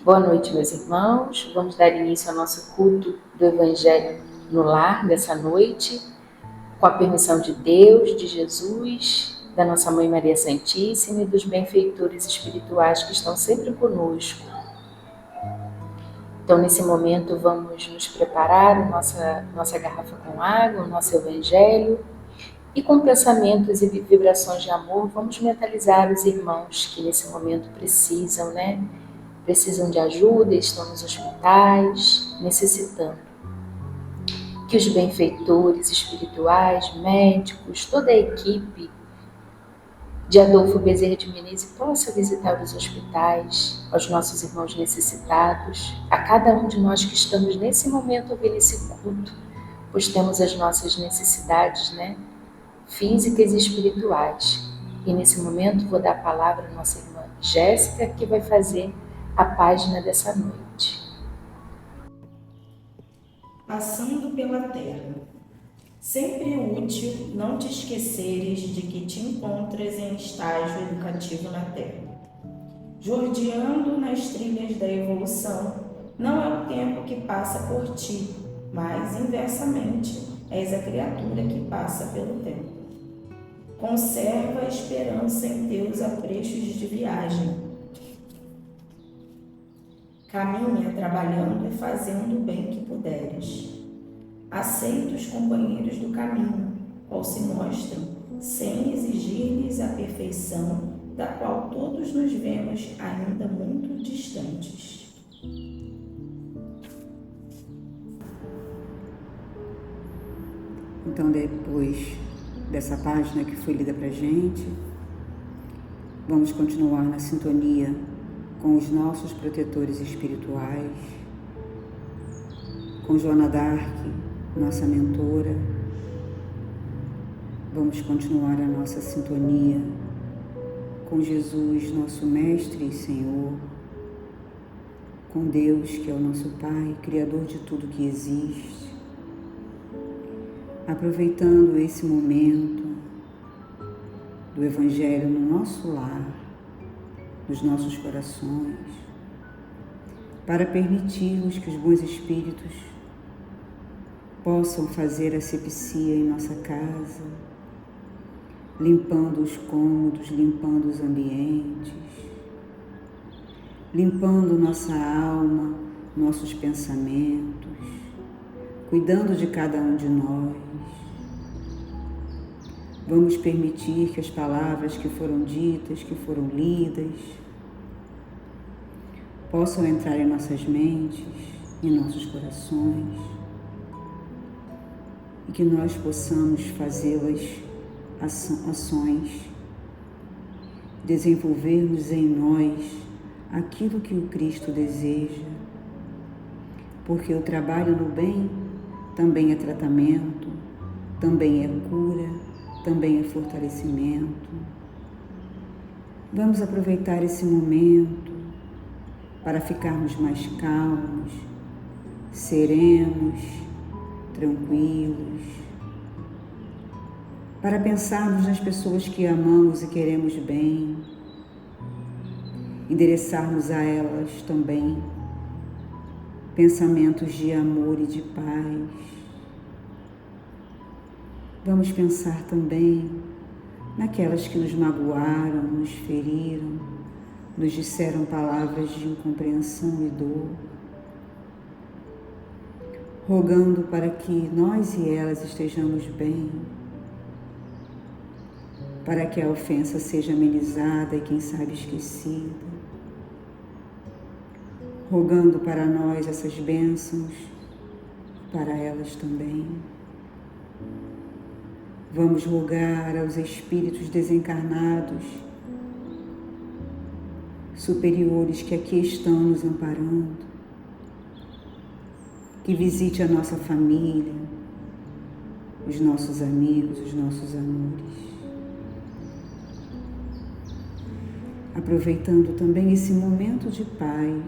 Boa noite, meus irmãos. Vamos dar início ao nosso culto do Evangelho no Lar dessa noite, com a permissão de Deus, de Jesus, da nossa Mãe Maria Santíssima e dos benfeitores espirituais que estão sempre conosco. Então, nesse momento, vamos nos preparar nossa garrafa com água, o nosso Evangelho, e com pensamentos e vibrações de amor, vamos mentalizar os irmãos que nesse momento precisam, Precisam de ajuda, estão nos hospitais, necessitando. Que os benfeitores espirituais, médicos, toda a equipe de Adolfo Bezerra de Menezes possa visitar os hospitais, aos nossos irmãos necessitados, a cada um de nós que estamos nesse momento ouvindo esse culto, pois temos as nossas necessidades, físicas e espirituais. E nesse momento vou dar a palavra à nossa irmã Jéssica, que vai fazer a página dessa noite. Passando pela terra. Sempre útil não te esqueceres de que te encontras em estágio educativo na terra. Jordeando nas trilhas da evolução, não é o tempo que passa por ti, mas, inversamente, és a criatura que passa pelo tempo. Conserva a esperança em teus aprestos de viagem. Caminha trabalhando e fazendo o bem que puderes. Aceita os companheiros do caminho, qual se mostram, sem exigir-lhes a perfeição, da qual todos nos vemos ainda muito distantes. Então, depois dessa página que foi lida pra gente, vamos continuar na sintonia com os nossos protetores espirituais, com Joana d'Arc, nossa mentora. Vamos continuar a nossa sintonia com Jesus, nosso Mestre e Senhor, com Deus, que é o nosso Pai, Criador de tudo que existe. Aproveitando esse momento do Evangelho no nosso lar, nos nossos corações, para permitirmos que os bons espíritos possam fazer asepsia em nossa casa, limpando os cômodos, limpando os ambientes, limpando nossa alma, nossos pensamentos, cuidando de cada um de nós. Vamos permitir que as palavras que foram ditas, que foram lidas, possam entrar em nossas mentes, em nossos corações, e que nós possamos fazê-las ações, desenvolvermos em nós aquilo que o Cristo deseja, porque o trabalho no bem também é tratamento, também é cura, também é fortalecimento. Vamos aproveitar esse momento para ficarmos mais calmos, serenos, tranquilos, para pensarmos nas pessoas que amamos e queremos bem, endereçarmos a elas também pensamentos de amor e de paz. Vamos pensar também naquelas que nos magoaram, nos feriram, nos disseram palavras de incompreensão e dor, rogando para que nós e elas estejamos bem, para que a ofensa seja amenizada e, quem sabe, esquecida, rogando para nós essas bênçãos, para elas também. Vamos rogar aos espíritos desencarnados, superiores que aqui estão nos amparando, que visite a nossa família, os nossos amigos, os nossos amores. Aproveitando também esse momento de paz,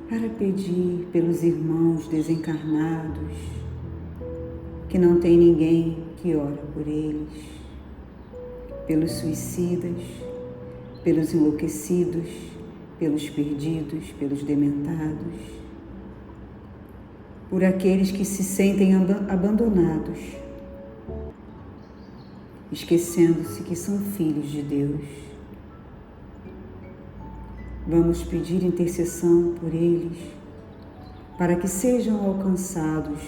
para pedir pelos irmãos desencarnados, que não tem ninguém que ora por eles, pelos suicidas, pelos enlouquecidos, pelos perdidos, pelos dementados, por aqueles que se sentem abandonados, esquecendo-se que são filhos de Deus. Vamos pedir intercessão por eles, para que sejam alcançados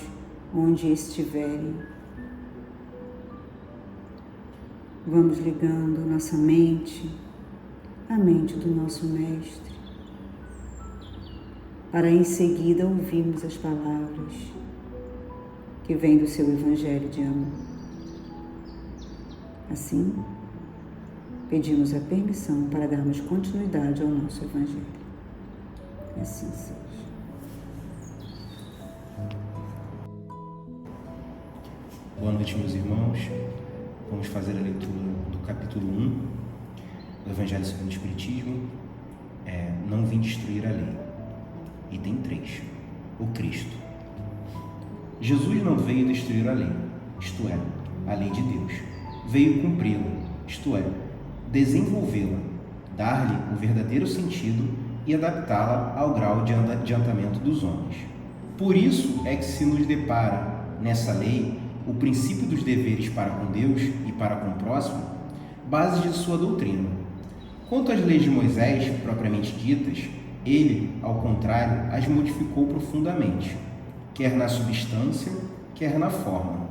onde estiverem. Vamos ligando nossa mente à mente do nosso Mestre, para em seguida ouvirmos as palavras que vêm do seu Evangelho de amor. Assim, pedimos a permissão para darmos continuidade ao nosso Evangelho. Assim seja. Boa noite, meus irmãos. Vamos fazer a leitura do capítulo 1 do Evangelho segundo o Espiritismo. Não vim destruir a lei. Item 3. O Cristo. Jesus não veio destruir a lei, isto é, a lei de Deus. Veio cumpri-la, isto é, desenvolvê-la, dar-lhe o verdadeiro sentido e adaptá-la ao grau de adiantamento dos homens. Por isso é que se nos depara nessa lei o princípio dos deveres para com Deus e para com o próximo, bases de sua doutrina. Quanto às leis de Moisés, propriamente ditas, ele, ao contrário, as modificou profundamente, quer na substância, quer na forma,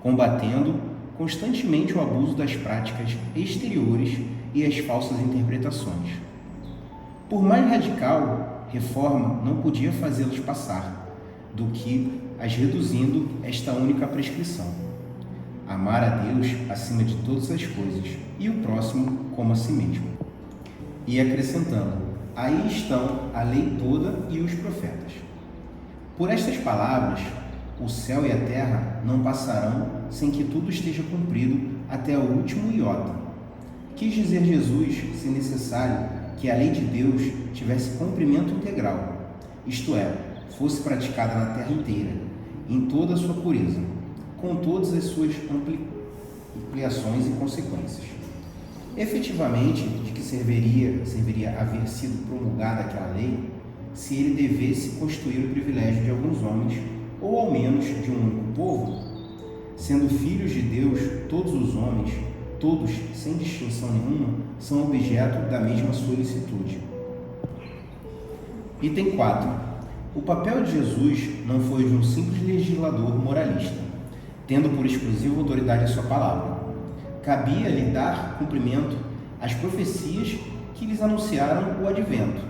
combatendo constantemente o abuso das práticas exteriores e as falsas interpretações. Por mais radical reforma não podia fazê-los passar do que as reduzindo esta única prescrição: amar a Deus acima de todas as coisas e o próximo como a si mesmo. E acrescentando: aí estão a lei toda e os profetas. Por estas palavras, o céu e a terra não passarão sem que tudo esteja cumprido até o último iota. Quis dizer Jesus, se necessário, que a lei de Deus tivesse cumprimento integral, isto é, fosse praticada na terra inteira, em toda a sua pureza, com todas as suas ampliações e consequências. Efetivamente, de que serviria haver sido promulgada aquela lei, se ele devesse constituir o privilégio de alguns homens, ou ao menos de um único povo? Sendo filhos de Deus, todos os homens, todos, sem distinção nenhuma, são objeto da mesma solicitude. Item 4. O papel de Jesus não foi de um simples legislador moralista, tendo por exclusiva autoridade a sua palavra. Cabia-lhe dar cumprimento às profecias que lhes anunciaram o advento.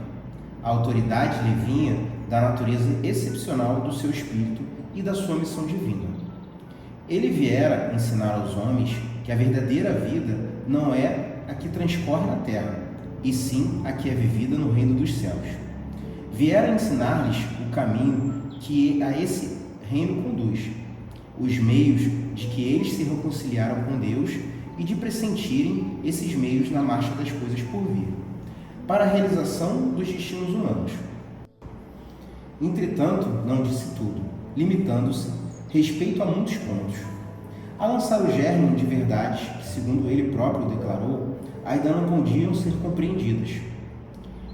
A autoridade lhe vinha da natureza excepcional do seu espírito e da sua missão divina. Ele viera ensinar aos homens que a verdadeira vida não é a que transcorre na terra, e sim a que é vivida no reino dos céus. Viera ensinar-lhes o caminho que a esse reino conduz, os meios de que eles se reconciliaram com Deus e de pressentirem esses meios na marcha das coisas por vir, para a realização dos destinos humanos. Entretanto, não disse tudo, limitando-se, respeito a muitos pontos, a lançar o germe de verdades que, segundo ele próprio declarou, ainda não podiam ser compreendidas.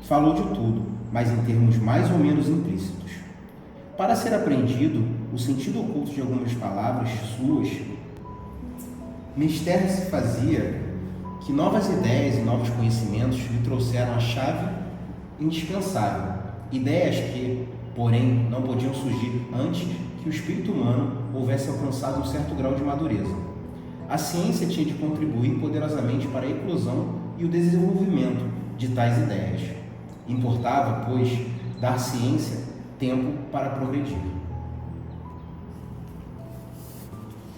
Falou de tudo, mas em termos mais ou menos implícitos. Para ser aprendido o sentido oculto de algumas palavras suas, mister se fazia que novas ideias e novos conhecimentos lhe trouxeram a chave indispensável, ideias que, porém, não podiam surgir antes que o espírito humano houvesse alcançado um certo grau de madureza. A ciência tinha de contribuir poderosamente para a eclosão e o desenvolvimento de tais ideias. Importava, pois, dar à ciência tempo para progredir.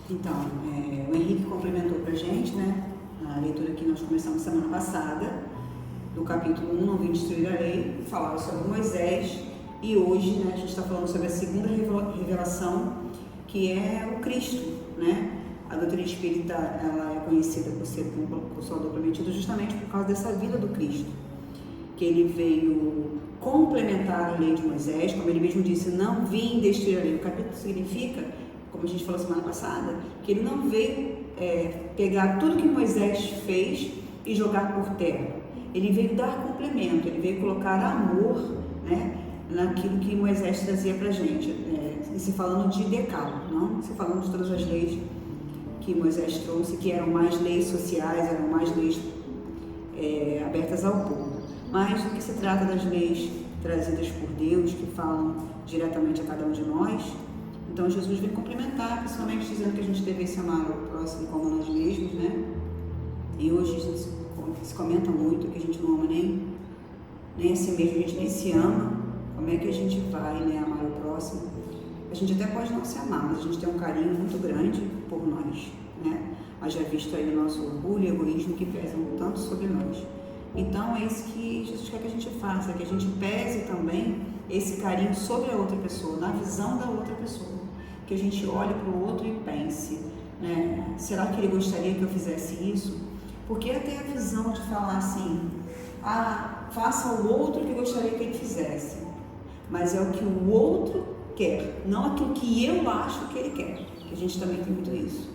Então, o Henrique complementou para a gente, né, a leitura que nós começamos semana passada, do capítulo 1, Não Vim Destruir a Lei, falava sobre Moisés, e hoje, né, a gente está falando sobre a segunda revelação, que é o Cristo, né? A doutrina espírita, ela é conhecida por ser consolador prometido justamente por causa dessa vida do Cristo, que ele veio complementar a lei de Moisés, como ele mesmo disse, não vim destruir a lei. O capítulo significa, como a gente falou semana passada, que ele não veio pegar tudo que Moisés fez e jogar por terra. ele veio dar complemento, ele veio colocar amor, né, naquilo que Moisés trazia para a gente, se falando de decálogo, não se falando de todas as leis que Moisés trouxe, que eram mais leis sociais, eram mais leis abertas ao povo, mas do que se trata das leis trazidas por Deus, que falam diretamente a cada um de nós. Então Jesus vem complementar, principalmente dizendo que a gente devesse amar o próximo como nós mesmos, né? E hoje se comenta muito que a gente não ama nem a si mesmo, a gente nem se ama. Como é que a gente vai, né, amar o próximo? A gente até pode não se amar, mas a gente tem um carinho muito grande por nós, né? Haja visto aí o nosso orgulho e egoísmo que pesam tanto sobre nós. Então é isso que Jesus quer que a gente faça, que a gente pese também esse carinho sobre a outra pessoa, na visão da outra pessoa. Que a gente olhe para o outro e pense, né? Será que ele gostaria que eu fizesse isso? Porque até a visão de falar assim, faça ao outro o que gostaria que ele fizesse, mas é o que o outro quer, não aquilo que eu acho que ele quer, que a gente também tem muito isso,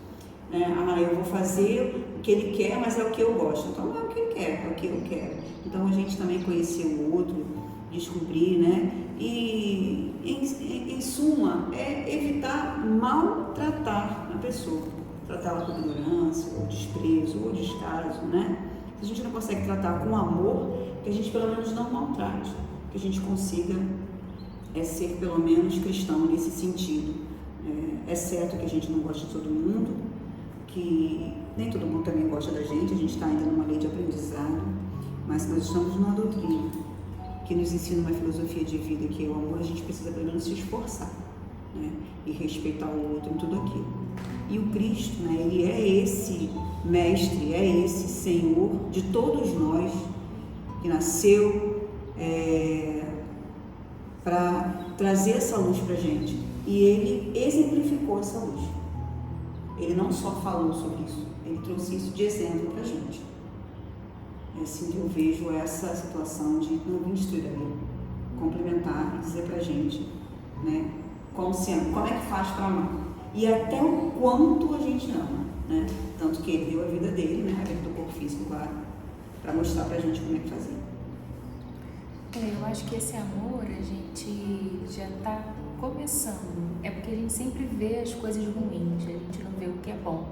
né? Eu vou fazer o que ele quer, mas é o que eu gosto, então não é o que ele quer, é o que eu quero. Então a gente também conhecer o outro, descobrir, né? E em suma, é evitar maltratar a pessoa, tratá-la com ignorância, ou desprezo, ou descaso, né? Se a gente não consegue tratar com amor, que a gente pelo menos não maltrate, que a gente consiga ser pelo menos cristão nesse sentido. É certo que a gente não gosta de todo mundo, que nem todo mundo também gosta da gente, a gente está ainda numa lei de aprendizado, mas nós estamos numa doutrina que nos ensina uma filosofia de vida que é o amor, a gente precisa pelo menos se esforçar, né? E respeitar o outro em tudo aquilo. E o Cristo, né, ele é esse mestre, é esse Senhor de todos nós, que nasceu para trazer essa luz para a gente. E ele exemplificou essa luz. Ele não só falou sobre isso, ele trouxe isso de exemplo para a gente. É assim que eu vejo essa situação de não vir destruir a lei, complementar e dizer para a gente, né, como é que faz para amar. E até o quanto a gente ama, né? Tanto que ele deu a vida dele, né? A vida do corpo físico, claro, para mostrar pra gente como é que fazia. Eu acho que esse amor a gente já está começando. É porque a gente sempre vê as coisas ruins, a gente não vê o que é bom.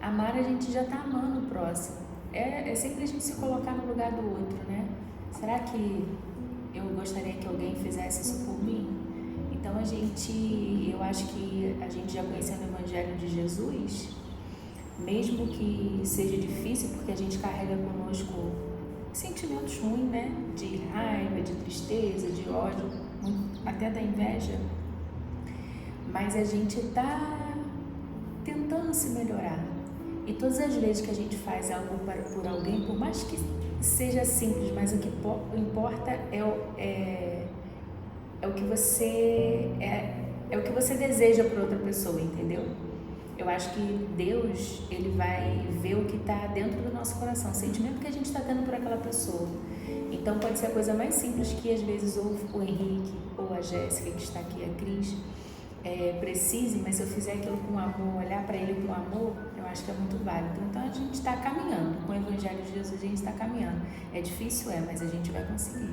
Amar, a gente já está amando o próximo. É sempre a gente se colocar no lugar do outro, né? Será que eu gostaria que alguém fizesse isso por mim? Então eu acho que a gente já conhecendo o Evangelho de Jesus, mesmo que seja difícil, porque a gente carrega conosco sentimentos ruins, né? De raiva, de tristeza, de ódio, até da inveja, mas a gente está tentando se melhorar. E todas as vezes que a gente faz algo por alguém, por mais que seja simples, mas o que importa é o que você deseja para outra pessoa, entendeu? Eu acho que Deus, ele vai ver o que está dentro do nosso coração, o sentimento que a gente está tendo por aquela pessoa. Então pode ser a coisa mais simples que às vezes ou o Henrique ou a Jéssica que está aqui, a Cris, precise, mas se eu fizer aquilo com amor, olhar para ele com amor, eu acho que é muito válido. Então a gente está caminhando, com o Evangelho de Jesus a gente está caminhando. É difícil, mas a gente vai conseguir.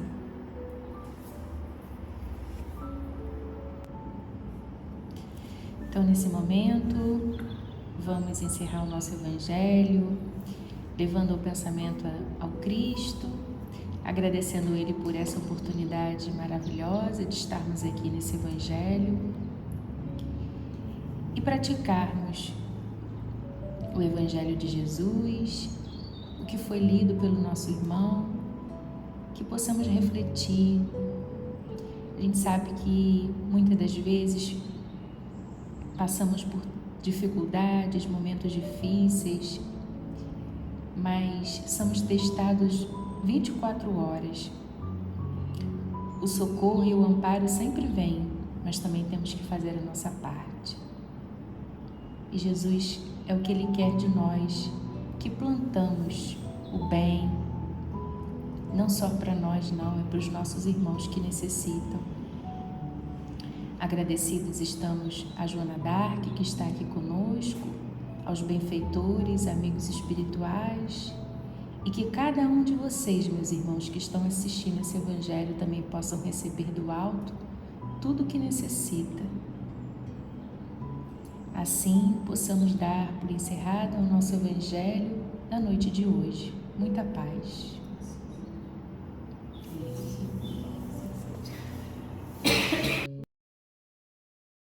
Então, nesse momento, vamos encerrar o nosso Evangelho, levando o pensamento ao Cristo, agradecendo Ele por essa oportunidade maravilhosa de estarmos aqui nesse Evangelho e praticarmos o Evangelho de Jesus, o que foi lido pelo nosso irmão, que possamos refletir. A gente sabe que muitas das vezes passamos por dificuldades, momentos difíceis, mas somos testados 24 horas. O socorro e o amparo sempre vêm, mas também temos que fazer a nossa parte. E Jesus é o que Ele quer de nós, que plantamos o bem, não só para nós, não, é para os nossos irmãos que necessitam. Agradecidos estamos a Joana Dark, que está aqui conosco, aos benfeitores, amigos espirituais e que cada um de vocês, meus irmãos, que estão assistindo esse Evangelho, também possam receber do alto tudo o que necessita. Assim, possamos dar por encerrado o nosso Evangelho da noite de hoje. Muita paz.